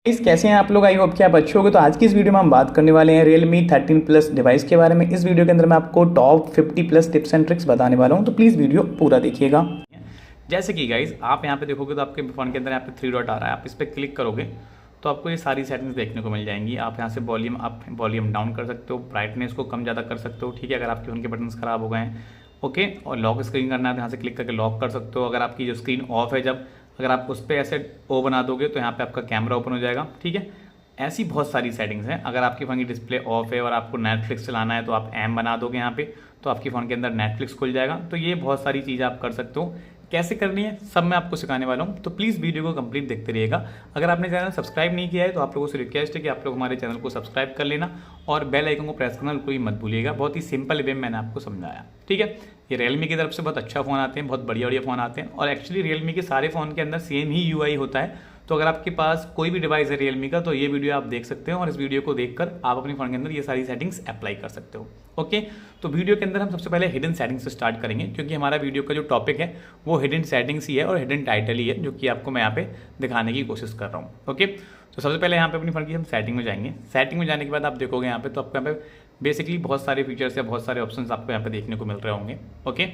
इस कैसे हैं आप लोग। आई होप कि आप अच्छे होंगे। तो आज की इस वीडियो में हम बात करने वाले हैं Realme 13 प्लस डिवाइस के बारे में। इस वीडियो के अंदर मैं आपको top 50 plus tips and tricks बताने वाला हूं, तो प्लीज़ वीडियो पूरा देखिएगा। जैसे कि गाइज आप यहाँ पे देखोगे तो आपके फ़ोन के अंदर यहाँ पे 3 डॉट आ रहा है, आप इस पर क्लिक करोगे तो आपको ये सारी सेटिंग्स देखने को मिल जाएंगी। आप यहाँ से वॉल्यूम अप वॉल्यूम डाउन कर सकते हो, ब्राइटनेस को कम ज़्यादा कर सकते हो, ठीक है, अगर आपके फ़ोन के बटन्स ख़राब हो गए हैं। ओके, और लॉक स्क्रीन करना है तो यहाँ से क्लिक करके लॉक कर सकते हो। अगर आपकी जो स्क्रीन ऑफ है, जब अगर आप उस पर ऐसे ओ बना दोगे तो यहाँ पे आपका कैमरा ओपन हो जाएगा, ठीक है। ऐसी बहुत सारी सेटिंग्स हैं। अगर आपके फ़ोन की डिस्प्ले ऑफ है और आपको नेटफ्लिक्स चलाना है तो आप एम बना दोगे यहाँ पे, तो आपके फ़ोन के अंदर नेटफ्लिक्स खुल जाएगा। तो ये बहुत सारी चीज़ें आप कर सकते हो। कैसे करनी है सब मैं आपको सिखाने वाला हूँ, तो प्लीज़ वीडियो को कंप्लीट देखते रहिएगा। अगर आपने चैनल सब्सक्राइब नहीं किया है तो आप लोगों से रिक्वेस्ट है कि आप लोग हमारे चैनल को सब्सक्राइब कर लेना और बेल आइकन को प्रेस करना बिल्कुल मत भूलिएगा। बहुत ही सिंपल वे में मैंने आपको समझाया, ठीक है। ये Realme की तरफ से बहुत अच्छा फ़ोन आते हैं, बहुत बढ़िया बढ़िया फ़ोन आते हैं, और एक्चुअली Realme के सारे फ़ोन के अंदर सेम ही UI होता है। तो अगर आपके पास कोई भी डिवाइस है Realme का तो ये वीडियो आप देख सकते हो और इस वीडियो को देखकर आप अपने फ़ोन के अंदर ये सारी सेटिंग्स अप्लाई कर सकते हो। ओके, तो वीडियो के अंदर हम सबसे पहले हिडन सेटिंग्स से स्टार्ट करेंगे, क्योंकि हमारा वीडियो का जो टॉपिक है वो हिडन सेटिंग्स ही है और हिडन टाइटल ही है, जो कि आपको मैं यहाँ पे दिखाने की कोशिश कर रहा हूँ। ओके, तो सबसे पहले यहाँ पे अपनी फ़ोन की हम सेटिंग में जाएंगे। सेटिंग में जाने के बाद आप देखोगे यहाँ पे, तो आपको यहाँ पे बेसिकली बहुत सारे फीचर्स या बहुत सारे ऑप्शंस आपको यहाँ पे देखने को मिल रहे होंगे। ओके,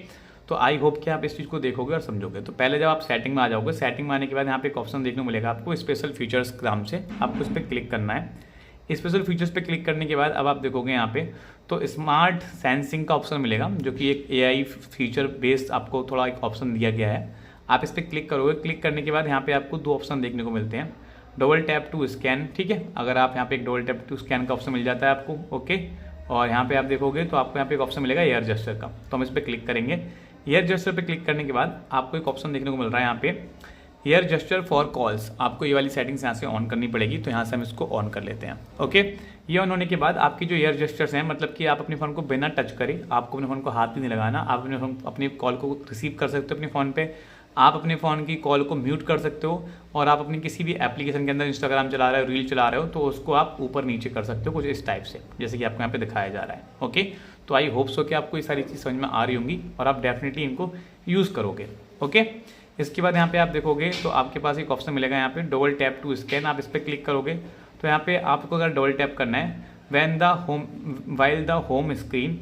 तो आई होप कि आप इस चीज़ को देखोगे और समझोगे। तो पहले जब आप सेटिंग में आ जाओगे, सेटिंग में आने के बाद यहाँ पे एक ऑप्शन देखने को मिलेगा आपको स्पेशल फीचर्स के नाम से, आपको इस पर क्लिक करना है। स्पेशल फीचर्स पे क्लिक करने के बाद अब आप देखोगे यहाँ पे तो स्मार्ट सेंसिंग का ऑप्शन मिलेगा, जो कि एक AI फीचर बेस्ड आपको थोड़ा एक ऑप्शन दिया गया है। आप इस पर क्लिक करोगे, क्लिक करने के बाद यहाँ पे आपको 2 ऑप्शन देखने को मिलते हैं, डबल टैप टू स्कैन, ठीक है। अगर आप यहाँ पे एक डबल टैप टू स्कैन का ऑप्शन मिल जाता है आपको, ओके। और यहाँ पे आप देखोगे तो आपको यहाँ पे एक ऑप्शन मिलेगा एयर जेस्चर का, तो हम इस पर क्लिक करेंगे। एयर जेस्चर पे क्लिक करने के बाद आपको एक ऑप्शन देखने को मिल रहा है यहाँ पे एयर जेस्चर फॉर कॉल्स। आपको ये वाली सेटिंग्स यहाँ से ऑन करनी पड़ेगी, तो यहाँ से हम इसको ऑन कर लेते हैं। ओके, ये ऑन होने के बाद आपकी जो एयर जेस्चर्स हैं, मतलब कि आप अपने फ़ोन को बिना टच करे, आपको अपने फ़ोन को हाथ भी नहीं लगाना, आप अपनी कॉल को रिसीव कर सकते हो अपने फ़ोन पे। आप अपने फ़ोन की कॉल को म्यूट कर सकते हो, और आप अपनी किसी भी एप्लीकेशन के अंदर इंस्टाग्राम चला रहे हो, रील चला रहे हो, तो उसको आप ऊपर नीचे कर सकते हो कुछ इस टाइप से, जैसे कि आपको यहाँ पे दिखाया जा रहा है। ओके, तो आई होप सो कि आपको ये सारी चीज़ समझ में आ रही होंगी और आप डेफिनेटली इनको यूज़ करोगे। ओके, इसके बाद यहाँ पे आप देखोगे तो आपके पास एक ऑप्शन मिलेगा यहाँ पे डबल टैप टू स्कैन। आप इस पर क्लिक करोगे तो यहाँ पे आपको अगर डबल टैप करना है, while the home screen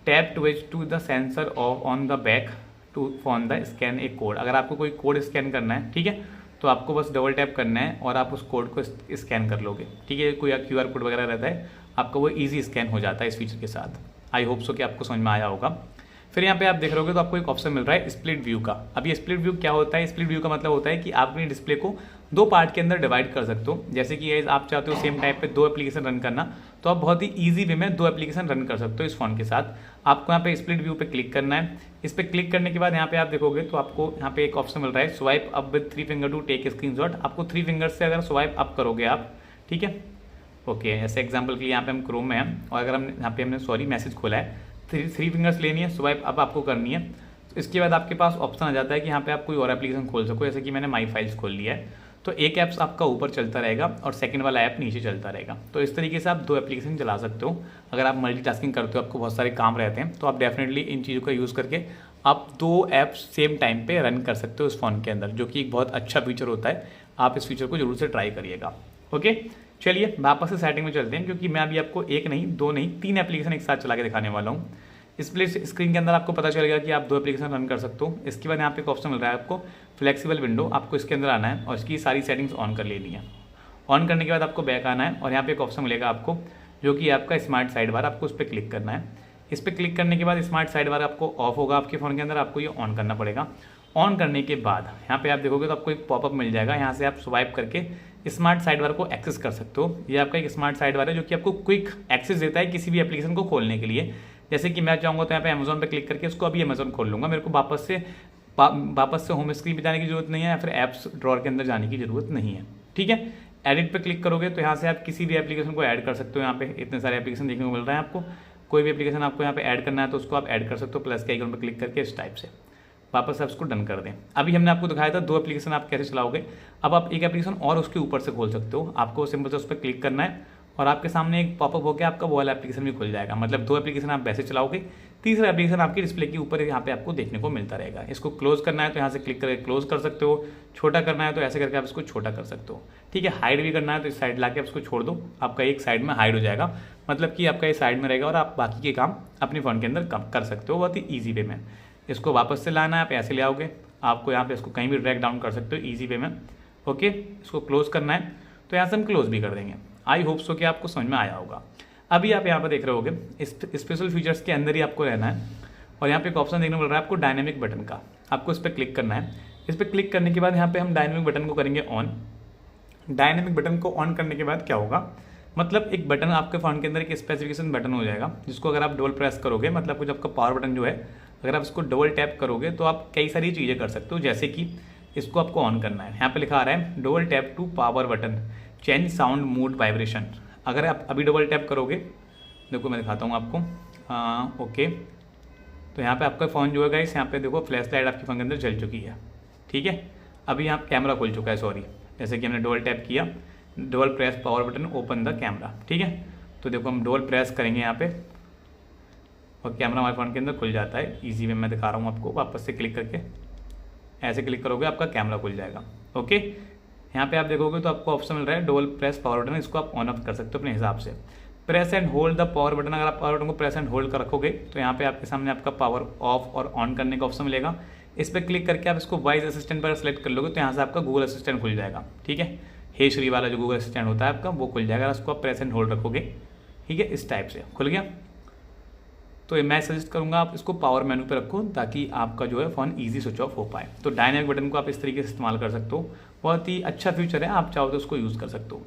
tap to the sensor off on the back to phone the scan a code. अगर आपको कोई कोड स्कैन करना है, ठीक है, तो आपको बस डबल टैप करना है और आप उस कोड को स्कैन कर लोगे, ठीक है। कोई QR कोड वगैरह रहता है, आपका वो ईजी स्कैन हो जाता है इस फीचर के साथ। आई होप सो कि आपको समझ में आया होगा। फिर यहाँ पे आप देख रहे होगे तो आपको एक ऑप्शन मिल रहा है स्प्लिट व्यू का। अब ये स्प्लिट व्यू क्या होता है? स्प्लिट व्यू का मतलब होता है कि आप अपनी डिस्प्ले को 2 पार्ट के अंदर डिवाइड कर सकते हो। जैसे कि आप चाहते हो सेम टाइप पे 2 एप्लीकेशन रन करना, तो आप बहुत ही ईजी वे में 2 एप्लीकेशन रन कर सकते हो इस फोन के साथ। आपको यहाँ पे स्प्लिट व्यू पे क्लिक करना है। इस पर क्लिक करने के बाद यहाँ पे आप देखोगे तो आपको यहाँ पे एक ऑप्शन मिल रहा है swipe up with 3 finger to take screenshot. आपको 3 फिंगर से अगर स्वाइप अप करोगे आप, ठीक है, ओके। ऐसे एग्जाम्पल के लिए यहाँ पे हम क्रोम में हैं और अगर हम यहाँ पे हमने मैसेज खोला है, 3 फिंगर्स लेनी है, स्वाइप अप आपको करनी है। तो इसके बाद आपके पास ऑप्शन आ जाता है कि यहाँ पे आप कोई और एप्लीकेशन खोल सको, जैसे कि मैंने माई फाइल्स खोल लिया है। तो एक ऐप्स आपका ऊपर चलता रहेगा और सेकंड वाला ऐप नीचे चलता रहेगा। तो इस तरीके से आप 2 एप्लीकेशन चला सकते हो। अगर आप मल्टीटास्किंग करते हो, आपको बहुत सारे काम रहते हैं, तो आप डेफिनेटली इन चीज़ों का यूज़ करके आप 2 ऐप्स सेम टाइम पे रन कर सकते हो इस फ़ोन के अंदर, जो कि एक बहुत अच्छा फीचर होता है। आप इस फीचर को जरूर से ट्राई करिएगा। ओके, चलिए वापस से सेटिंग में चलते हैं, क्योंकि मैं अभी आपको 1 नहीं 2 नहीं 3 एप्लीकेशन एक साथ चला के दिखाने वाला हूँ। स्प्लिट स्क्रीन के अंदर आपको पता चलेगा कि आप 2 एप्लीकेशन रन कर सकते हो। इसके बाद यहाँ पे एक ऑप्शन मिल रहा है आपको फ्लेक्सिबल विंडो। आपको इसके अंदर आना है और इसकी सारी सेटिंग्स ऑन कर लेनी है। ऑन करने के बाद आपको बैक आना है और यहाँ पे एक ऑप्शन मिलेगा आपको, जो कि आपका स्मार्ट साइड बार। आपको उस पर क्लिक करना है। इस पर क्लिक करने के बाद स्मार्ट साइड बार आपको ऑफ होगा आपके फ़ोन के अंदर, आपको ये ऑन करना पड़ेगा। ऑन करने के बाद यहाँ पे आप देखोगे तो आपको एक पॉपअप मिल जाएगा। यहाँ से आप स्वाइप करके स्मार्ट साइड बार को एक्सेस कर सकते हो। ये आपका एक स्मार्ट साइड बार है, जो कि आपको क्विक एक्सेस देता है किसी भी एप्लीकेशन को खोलने के लिए। जैसे कि मैं चाहूँगा तो यहाँ पे अमेजोन पे क्लिक करके इसको अभी अमेजोन खोल लूँगा। मेरे को वापस से होम स्क्रीन पे जाने की जरूरत नहीं है, या फिर ऐप्स ड्रॉअर के अंदर जाने की जरूरत नहीं है, ठीक है। एडिट पे क्लिक करोगे तो यहाँ से आप किसी भी एप्लीकेशन को ऐड कर सकते हो। यहाँ पे इतने सारे एप्लीकेशन देखने को मिल रहे हैं आपको। कोई भी एप्लीकेशन आपको यहाँ पे ऐड करना है तो उसको आप ऐड कर सकते हो, प्लस के आइकन पर क्लिक करके इस टाइप से। वापस से उसको डन कर दें। अभी हमने आपको दिखाया था 2 एप्लीकेशन आप कैसे चलाओगे। अब आप एक एप्लीकेशन और उसके ऊपर से खोल सकते हो। आपको सिंपल से उस पर क्लिक करना है और आपके सामने एक पॉपअप होकर आपका वो वाला एप्लीकेशन भी खुल जाएगा। मतलब 2 एप्लीकेशन आप वैसे चलाओगे, तीसरा एप्लीकेशन आपकी डिस्प्ले के ऊपर यहाँ पे आपको देखने को मिलता रहेगा। इसको क्लोज करना है तो यहाँ से क्लिक करके क्लोज कर सकते हो, छोटा करना है तो ऐसे करके आप इसको छोटा कर सकते हो, ठीक है। हाइड भी करना है तो इस साइड लाके आप इसको छोड़ दो, आपका एक साइड में हाइड हो जाएगा, मतलब कि आपका ये साइड में रहेगा और आप बाकी के काम अपने फ़ोन के अंदर कर सकते हो बहुत ही ईजी वे में। इसको वापस से लाना है, आप ऐसे ले आओगे, आपको यहाँ पे इसको कहीं भी ड्रैग डाउन कर सकते हो ईजी वे में, ओके। इसको क्लोज करना है तो यहाँ से हम क्लोज भी कर देंगे। आई होप सो कि आपको समझ में आया होगा। अभी आप यहाँ पर देख रहे होगे स्पेशल फीचर्स के अंदर ही आपको रहना है और यहाँ पे एक ऑप्शन देखने को मिल रहा है आपको डायनेमिक बटन का, आपको इस पर क्लिक करना है। इस पर क्लिक करने के बाद यहाँ पे हम डायनेमिक बटन को करेंगे ऑन। डायनेमिक बटन को ऑन करने के बाद क्या होगा, मतलब एक बटन आपके फ़ोन के अंदर एक स्पेसिफिकेशन बटन हो जाएगा, जिसको अगर आप डबल प्रेस करोगे, मतलब कुछ आपका पावर बटन जो है अगर आप इसको डबल टैप करोगे तो आप कई सारी चीज़ें कर सकते हो। जैसे कि इसको आपको ऑन करना है, यहाँ पे लिखा आ रहा है double tap to power button change sound mode vibration. अगर आप अभी डबल टैप करोगे, देखो मैं दिखाता हूँ आपको, ओके, तो यहाँ पे आपका फ़ोन जो है गाइस, यहाँ पे देखो फ्लैश लाइट आपके फ़ोन के अंदर जल चुकी है, ठीक है। अभी यहाँ कैमरा खुल चुका है, सॉरी, जैसे कि हमने डबल टैप किया, double press power button open the camera, ठीक है। तो देखो हम डबल प्रेस करेंगे यहाँ पे और कैमरा हमारे फ़ोन के अंदर खुल जाता है ईजी वे। मैं दिखा रहा हूँ आपको, वापस से क्लिक करके ऐसे क्लिक करोगे आपका कैमरा खुल जाएगा, ओके। यहाँ पे आप देखोगे तो आपको ऑप्शन मिल रहा है डबल प्रेस पावर बटन, इसको आप ऑन ऑफ कर सकते हो अपने हिसाब से। Press and hold the power button, अगर आप पावर बटन को प्रेस एंड होल्ड कर रखोगे तो यहाँ पे आपके सामने आपका पावर ऑफ और ऑन करने का ऑप्शन मिलेगा। इस पर क्लिक करके आप इसको वॉइस असिस्टेंट पर सेलेक्ट कर लोगे तो यहाँ से आपका गूगल असिस्टेंट खुल जाएगा, ठीक है। हे श्री वाला जो गूगल असिस्टेंट होता है आपका वो खुल जाएगा, उसको आप प्रेस एंड होल्ड रखोगे, ठीक है, इस टाइप से खुल गया। तो मैं सजेस्ट करूंगा आप इसको पावर मेनू पे रखो ताकि आपका जो है फ़ोन इजी स्विच ऑफ हो पाए। तो डायनेमिक बटन को आप इस तरीके से इस्तेमाल कर सकते हो, बहुत ही अच्छा फीचर है, आप चाहो तो उसको यूज़ कर सकते हो।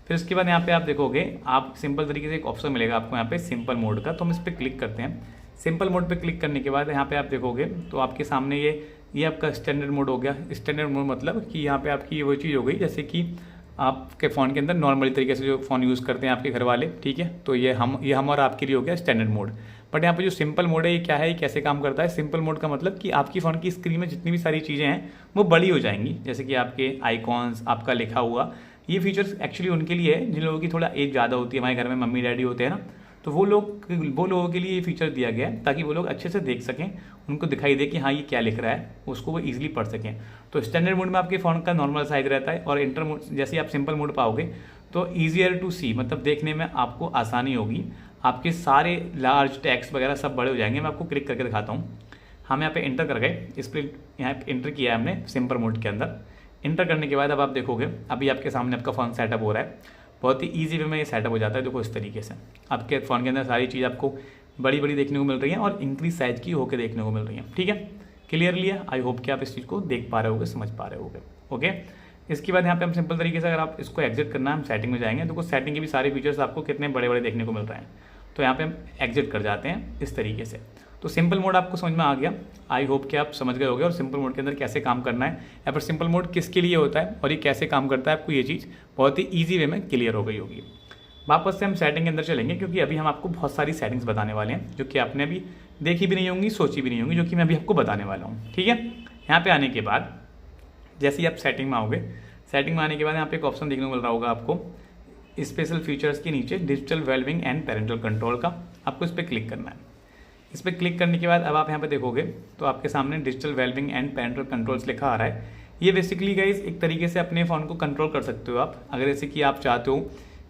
फिर इसके बाद यहाँ पे आप देखोगे आप सिंपल तरीके से एक ऑप्शन मिलेगा आपको यहाँ पे सिंपल मोड का, तो हम इस पर क्लिक करते हैं। सिंपल मोड पे क्लिक करने के बाद यहाँ पे आप देखोगे तो आपके सामने ये आपका स्टैंडर्ड मोड हो गया। स्टैंडर्ड मोड मतलब कि यहाँ पे आपकी वो चीज़ हो गई जैसे कि आपके फ़ोन के अंदर नॉर्मली तरीके से जो फ़ोन यूज़ करते हैं आपके घर वाले, ठीक है। तो ये हम और आपके लिए हो गया स्टैंडर्ड मोड। बट यहाँ पे जो सिंपल मोड है ये क्या है, ये कैसे काम करता है। सिंपल मोड का मतलब कि आपकी फ़ोन की स्क्रीन में जितनी भी सारी चीज़ें हैं वो बड़ी हो जाएंगी, जैसे कि आपके आइकॉन्स, आपका लिखा हुआ। ये फीचर्स एक्चुअली उनके लिए है जिन लोगों की थोड़ा एज ज़्यादा होती है, हमारे घर में मम्मी डैडी होते हैं ना, तो वो लोगों के लिए ये फीचर दिया गया है ताकि वो लोग अच्छे से देख सकें, उनको दिखाई दे कि हाँ ये क्या लिख रहा है, उसको वो ईजिली पढ़ सकें। तो स्टैंडर्ड मोड में आपके फ़ोन का नॉर्मल साइज रहता है और इंटर मोड जैसे आप सिंपल मोड पाओगे तो ईजियर टू सी, मतलब देखने में आपको आसानी होगी, आपके सारे लार्ज टेक्स्ट वगैरह सब बड़े हो जाएंगे। मैं आपको क्लिक करके दिखाता हूँ। हम यहाँ पे इंटर कर गए, इस पर यहाँ पे इंटर किया है हमने सिंपल मोड के अंदर। इंटर करने के बाद अब आप देखोगे अभी आपके सामने आपका फ़ोन सेटअप हो रहा है, बहुत ही ईजी वे में ये सेटअप हो जाता है। देखो इस तरीके से आपके फ़ोन के अंदर सारी चीज़ आपको बड़ी बड़ी देखने को मिल रही है और इंक्रीज साइज की होकर देखने को मिल रही है, ठीक है। क्लियरली है, आई होप कि आप इस चीज़ को देख पा रहे होगे, समझ पा रहे होगे, ओके। इसके बाद यहाँ पे हम सिंपल तरीके से अगर आप इसको एग्जिट करना है, हम सेटिंग में जाएंगे, देखो सेटिंग के भी सारे फीचर्स आपको कितने बड़े बड़े देखने को मिल रहे हैं। तो यहाँ पे हम एग्जिट कर जाते हैं इस तरीके से। तो सिंपल मोड आपको समझ में आ गया, आई होप कि आप समझ गए होगे और सिंपल मोड के अंदर कैसे काम करना है या फिर सिंपल मोड किसके लिए होता है और ये कैसे काम करता है, आपको ये चीज़ बहुत ही ईजी वे में क्लियर हो गई होगी। वापस से हम सेटिंग के अंदर चलेंगे क्योंकि अभी हम आपको बहुत सारी सेटिंग्स बताने वाले हैं जो कि आपने अभी देखी भी नहीं होंगी, सोची भी नहीं होंगी, जो कि मैं अभी आपको बताने वाला हूँ, ठीक है। यहाँ पे आने के बाद जैसे ही आप सेटिंग में आओगे, सेटिंग में आने के बाद यहाँ पे एक ऑप्शन देखने को मिल रहा होगा आपको स्पेशल फीचर्स के नीचे digital wellbeing and parental control का, आपको इस पर क्लिक करना है। इस पर क्लिक करने के बाद अब आप यहाँ पे देखोगे तो आपके सामने digital wellbeing and parental controls लिखा आ रहा है। ये बेसिकली गाइस एक तरीके से अपने फ़ोन को कंट्रोल कर सकते हो आप, अगर जैसे कि आप चाहते हो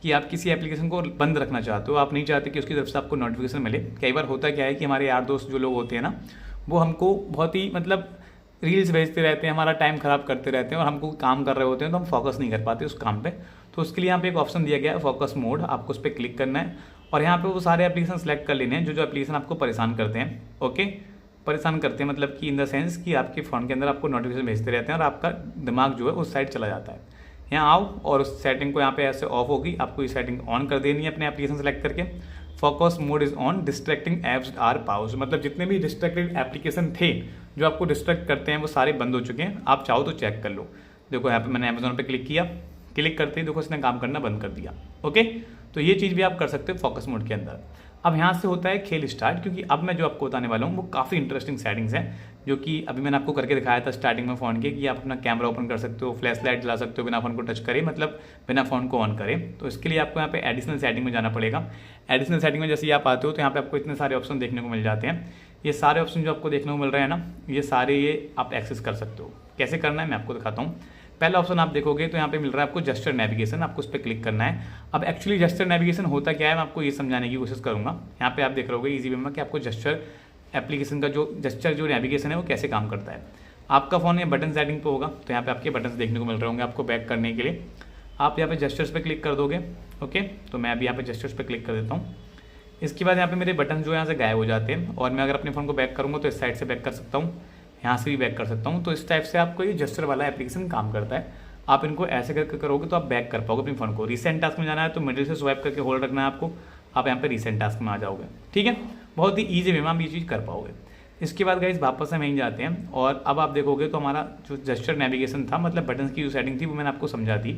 कि आप किसी एप्लीकेशन को बंद रखना चाहते हो, आप नहीं चाहते कि उसकी तरफ से आपको नोटिफिकेशन मिले। कई बार होता क्या है कि हमारे यार दोस्त जो लोग होते हैं ना, वो हमको बहुत ही मतलब रील्स भेजते रहते हैं, हमारा टाइम ख़राब करते रहते हैं और हमको काम कर रहे होते हैं तो हम फोकस नहीं कर पाते उस काम पे। तो उसके लिए यहाँ पे एक ऑप्शन दिया गया है फोकस मोड, आपको उस पर क्लिक करना है और यहाँ पे वो सारे एप्लीकेशन सेलेक्ट कर लेने हैं जो एप्लीकेशन आपको परेशान करते हैं, ओके। परेशान करते हैं मतलब कि इन द सेंस कि आपके फ़ोन के अंदर आपको नोटिफिकेशन भेजते रहते हैं और आपका दिमाग जो है उस साइड चला जाता है। यहाँ आओ और उस सेटिंग को यहाँ पे ऐसे ऑफ होगी, आपको ये सेटिंग ऑन कर देनी है अपने एप्लीकेशन सेलेक्ट करके। Focus mode is on, distracting apps are pause, मतलब जितने भी डिस्ट्रैक्टेड एप्लीकेशन थे जो आपको डिस्ट्रैक्ट करते हैं वो सारे बंद हो चुके हैं। आप चाहो तो चेक कर लो। देखो यहाँ पे मैंने अमेजोन पे क्लिक किया, क्लिक करते ही देखो इसने काम करना बंद कर दिया, ओके। तो ये चीज़ भी आप कर सकते हो फोकस मोड के अंदर। अब यहाँ से होता है खेल स्टार्ट, क्योंकि अब मैं जो आपको बताने वाला हूँ वो काफ़ी इंटरेस्टिंग सेटिंग्स हैं, जो कि अभी मैंने आपको करके दिखाया था स्टार्टिंग में फ़ोन के, कि आप अपना कैमरा ओपन कर सकते हो, फ्लैश लाइट जला सकते हो बिना फ़ोन को टच करे, मतलब बिना फ़ोन को ऑन करे। तो इसके लिए आपको यहाँ पे एडिशनल सेटिंग में जाना पड़ेगा। एडिशनल सेटिंग में जैसे ही आप आते हो तो यहाँ पे आपको इतने सारे ऑप्शन देखने को मिल जाते हैं। ये सारे ऑप्शन जो आपको देखने को मिल रहे हैं ना, ये सारे ये आप एक्सेस कर सकते हो। कैसे करना है मैं आपको दिखाता हूँ। पहला ऑप्शन आप देखोगे तो यहाँ पे मिल रहा है आपको जेस्चर नेविगेशन, आपको उस पर क्लिक करना है। अब एक्चुअली जेस्चर नेविगेशन होता क्या है, मैं आपको ये समझाने की कोशिश करूँगा। यहाँ पे आप देख रहे होगे इजी वे में कि आपको जेस्चर एप्लीकेशन का जो जेस्चर जो नेविगेशन है वो कैसे काम करता है। आपका फ़ोन ये बटन सेटिंग पे होगा, तो यहाँ पे आपके बटन्स देखने को मिल रहे होंगे। आपको बैक करने के लिए आप यहाँ पे जेस्चर्स पे क्लिक कर दोगे। ओके, तो मैं अभी यहाँ पे जेस्चर्स पे क्लिक कर देता हूँ। इसके बाद यहाँ पे मेरे बटन जो यहाँ से गायब हो जाते हैं, और मैं अगर अपने फ़ोन को बैक करूँगा तो इस साइड से बैक कर सकता हूँ, यहाँ से भी बैक कर सकता हूँ। तो इस टाइप से आपको ये जेस्चर वाला एप्लीकेशन काम करता है। आप इनको ऐसे करके करोगे तो आप बैक कर पाओगे अपने फ़ोन को। रिसेंट टास्क में जाना है तो मिडिल से स्वाइप करके होल्ड रखना है आपको, आप यहाँ पे रिसेंट टास्क में आ जाओगे। ठीक है, बहुत ही ईजी वे में आप ये चीज़ कर पाओगे। इसके बाद गाइस वापस हम यहीं जाते हैं, और अब आप देखोगे तो हमारा जो जेस्चर नेविगेशन था, मतलब बटन्स की जो सेटिंग थी वो मैंने आपको समझा दी।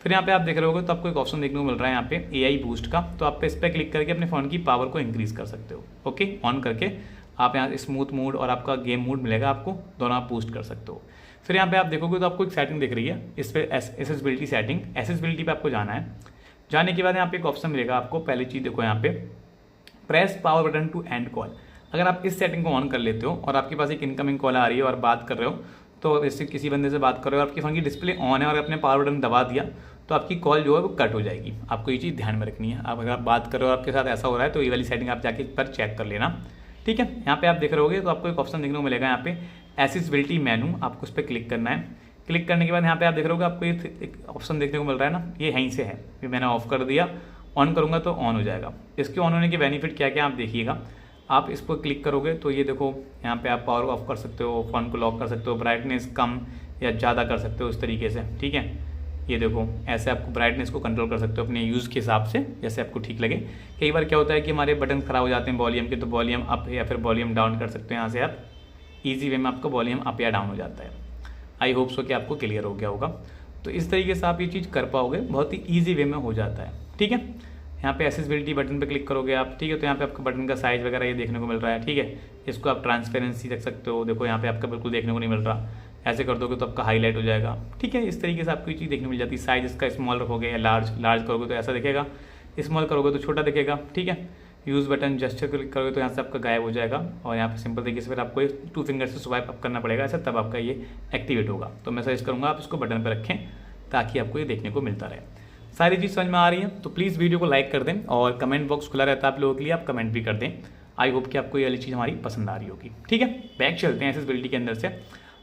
फिर यहाँ पे आप देख रहे होगे तो आपको एक ऑप्शन देखने को मिल रहा है यहाँ पे AI बूस्ट का, तो आप इस पर क्लिक करके अपने फ़ोन की पावर को इंक्रीज़ कर सकते हो। ओके, ऑन करके आप यहाँ स्मूथ मोड और आपका गेम मोड मिलेगा आपको, दोनों आप बूस्ट कर सकते हो। फिर यहाँ पे आप देखोगे तो आपको एक सेटिंग दिख रही है, इस पर एसेसिबिलिटी सेटिंग, एसेसिबिलिटी पे आपको जाना है। जाने के बाद यहाँ पे एक ऑप्शन मिलेगा आपको। पहली चीज़ देखो यहाँ पे press power button to end call. अगर आप इस सेटिंग को ऑन कर लेते हो और आपके पास एक इनकमिंग कॉल आ रही है और बात कर रहे हो, तो इससे किसी बंदे से बात कर रहे हो, आपके फ़ोन की डिस्प्ले ऑन है और आपने पावर बटन दबा दिया तो आपकी कॉल जो है वो कट हो जाएगी। आपको ये चीज़ ध्यान में रखनी है। आप अगर आप बात कर रहे हो और आपके साथ ऐसा हो रहा है तो ये वाली सेटिंग आप जाके एक बार चेक कर लेना। ठीक है, यहाँ पे आप देख रहे होगे तो आपको एक ऑप्शन देखने को मिलेगा यहाँ पे एसेसिबिलिटी मेनू, आपको उस पर क्लिक करना है। क्लिक करने के बाद यहाँ पे आप देख रहे होगे आपको ये एक ऑप्शन देखने को मिल रहा है ना, ये यहीं से है। ये मैंने ऑफ कर दिया, ऑन करूँगा तो ऑन हो जाएगा। इसके ऑन होने के बेनिफिट क्या क्या आप देखिएगा। आप इस पर क्लिक करोगे तो ये देखो यहाँ पे आप पावर ऑफ कर सकते हो, फ़ोन को लॉक कर सकते हो, ब्राइटनेस कम या ज़्यादा कर सकते हो इस तरीके से। ठीक है, ये देखो ऐसे आपको ब्राइटनेस को कंट्रोल कर सकते हो अपने यूज़ के हिसाब से, जैसे आपको ठीक लगे। कई बार क्या होता है कि हमारे बटन ख़राब हो जाते हैं वॉल्यूम के, तो वॉल्यूम अप या फिर वॉल्यूम डाउन कर सकते हो। यहाँ से आप ईजी वे में आपका वॉल्यूम अप या डाउन हो जाता है। आई होप सो कि आपको क्लियर हो गया होगा। तो इस तरीके से आप ये चीज़ कर पाओगे, बहुत ही ईजी वे में हो जाता है। ठीक है, यहाँ पे एसेसिबिलिटी बटन पे क्लिक करोगे आप। ठीक है, तो यहाँ पे आपका बटन का साइज़ वगैरह ये देखने को मिल रहा है। ठीक है, इसको आप ट्रांसपेरेंसी रख सकते हो। देखो यहाँ पे आपका बिल्कुल देखने को नहीं मिल रहा, ऐसे कर दोगे तो आपका हाईलाइट हो जाएगा। ठीक है, इस तरीके से आपको ये चीज़ देखने को मिल जाती है। साइज़ इसका स्मॉल रखोगे या लार्ज करोगे तो ऐसा दिखेगा, स्मॉल करोगे तो छोटा दिखेगा। ठीक है, यूज़ बटन जेस्चर क्लिक करोगे तो यहाँ से आपका गायब हो जाएगा, और यहाँ पे सिंपल तरीके से फिर आपको 2 फिंगर से स्वाइप अप करना पड़ेगा ऐसा, तब आपका ये एक्टिवेट होगा। तो मैं सजेस्ट करूँगा आप इसको बटन पर रखें ताकि आपको ये देखने को मिलता रहे। सारी चीज़ समझ में आ रही है तो प्लीज़ वीडियो को लाइक कर दें, और कमेंट बॉक्स खुला रहता है आप लोगों के लिए, आप कमेंट भी कर दें। आई होप कि आपको ये वाली चीज़ हमारी पसंद आ रही होगी। ठीक है, बैक चलते हैं एसेसिबिलिटी के अंदर से।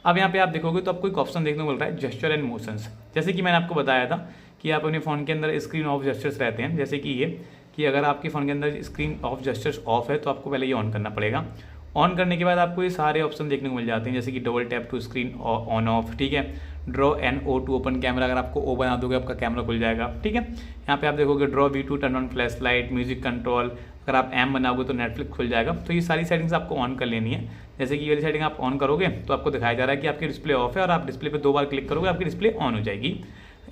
अब यहाँ पे आप देखोगे तो आपको एक ऑप्शन देखने को मिल रहा है जेस्चर एंड मोशंस। जैसे कि मैंने आपको बताया था कि आप अपने फ़ोन के अंदर स्क्रीन ऑफ जेस्चर्स रहते हैं, जैसे कि ये कि अगर आपके फ़ोन के अंदर स्क्रीन ऑफ जेस्चर्स ऑफ है तो आपको पहले ये ऑन करना पड़ेगा। ऑन करने के बाद आपको ये सारे ऑप्शन देखने को मिल जाते हैं, जैसे कि double tap to screen on off. ठीक है, draw NO to open camera, अगर आपको ओ बना दोगे आपका कैमरा खुल जाएगा। ठीक है, यहाँ पे आप देखोगे draw V2 turn on flash light, music control, अगर आप M बनाओगे तो नेटफ्लिक्स खुल जाएगा। तो ये सारी सेटिंग्स आपको ऑन कर लेनी है। जैसे कि ये वाली सेटिंग आप ऑन करोगे तो आपको दिखाया जा रहा है कि आपकी डिस्प्ले ऑफ है, और आप डिस्प्ले पे 2 बार क्लिक करोगे आपकी डिस्प्ले ऑन हो जाएगी।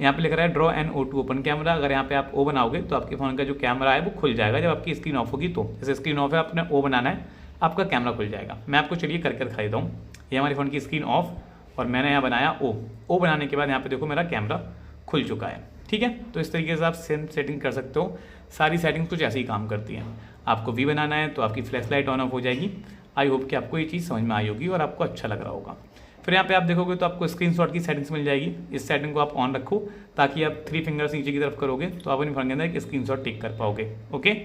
यहाँ पे लिख रहा है draw NO to open camera, अगर यहाँ पे आप O बनाओगे तो आपके फ़ोन का जो कैमरा है वो खुल जाएगा जब आपकी स्क्रीन ऑफ होगी। तो जैसे स्क्रीन ऑफ है आपने O बनाना है, आपका कैमरा खुल जाएगा। मैं आपको चलिए करके दिखा देता हूँ। ये हमारी फ़ोन की स्क्रीन ऑफ और मैंने यहाँ बनाया O बनाने के बाद यहाँ पे देखो मेरा कैमरा खुल चुका है। ठीक है, तो इस तरीके से आप सेम सेटिंग कर सकते हो। सारी सेटिंग्स कुछ ऐसे ही काम करती हैं। आपको V बनाना है तो आपकी फ्लैश लाइट ऑन ऑफ हो जाएगी। आई होप कि आपको ये चीज़ समझ में आई होगी और आपको अच्छा लग रहा होगा। फिर यहाँ पे आप देखोगे तो आपको स्क्रीनशॉट की सेटिंग्स मिल जाएगी। इस सेटिंग को आप ऑन रखो ताकि आप 3 फिंगर्स नीचे की तरफ करोगे तो आप अपने फ़ोन के अंदर एक स्क्रीनशॉट टिक कर पाओगे। ओके,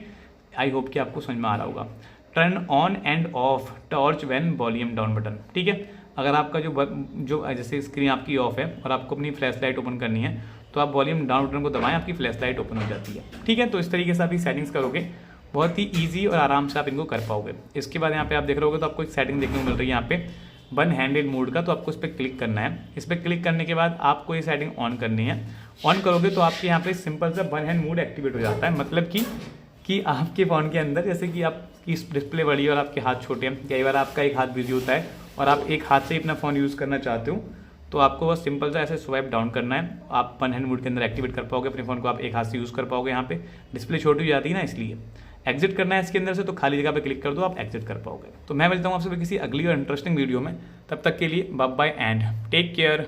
आई होप कि आपको समझ में आ रहा होगा। Turn on end of torch when volume down button. ठीक है, अगर आपका जो जैसे स्क्रीन आपकी ऑफ है और आपको अपनी फ्लैश लाइट ओपन करनी है तो आप वॉल्यूम डाउन बटन को दबाएं, आपकी फ्लैश लाइट ओपन हो जाती है। ठीक है, तो इस तरीके से आप ये सेटिंग्स करोगे, बहुत ही ईजी और आराम से आप इनको कर पाओगे। इसके बाद यहाँ पे आप देख रहे होगे तो आपको एक सेटिंग देखने को मिल रही है यहाँ पे वन हैंडेड मोड का, तो आपको इस पर क्लिक करना है। इस पर क्लिक करने के बाद आपको ये सेटिंग ऑन करनी है। ऑन करोगे तो आपके यहाँ पे सिंपल सा वन हैंड मोड एक्टिवेट हो जाता है, मतलब कि आपके फ़ोन के अंदर जैसे कि आपकी डिस्प्ले बड़ी है और आपके हाथ छोटे हैं, कई बार आपका एक हाथ बिजी होता है और आप एक हाथ से ही अपना फ़ोन यूज़ करना चाहते हो, तो आपको बस सिंपल सा ऐसे स्वाइप डाउन करना है। आप वन हैंड मोड के अंदर एक्टिवेट कर पाओगे अपने फ़ोन को, आप एक हाथ से यूज़ कर पाओगे। यहाँ पे डिस्प्ले छोटी हो जाती है ना, इसलिए एग्जिट करना है इसके अंदर से तो खाली जगह पे क्लिक कर दो, आप एग्जिट कर पाओगे। तो मैं मिलता हूँ आपसे किसी अगली और इंटरेस्टिंग वीडियो में, तब तक के लिए bye bye and take care.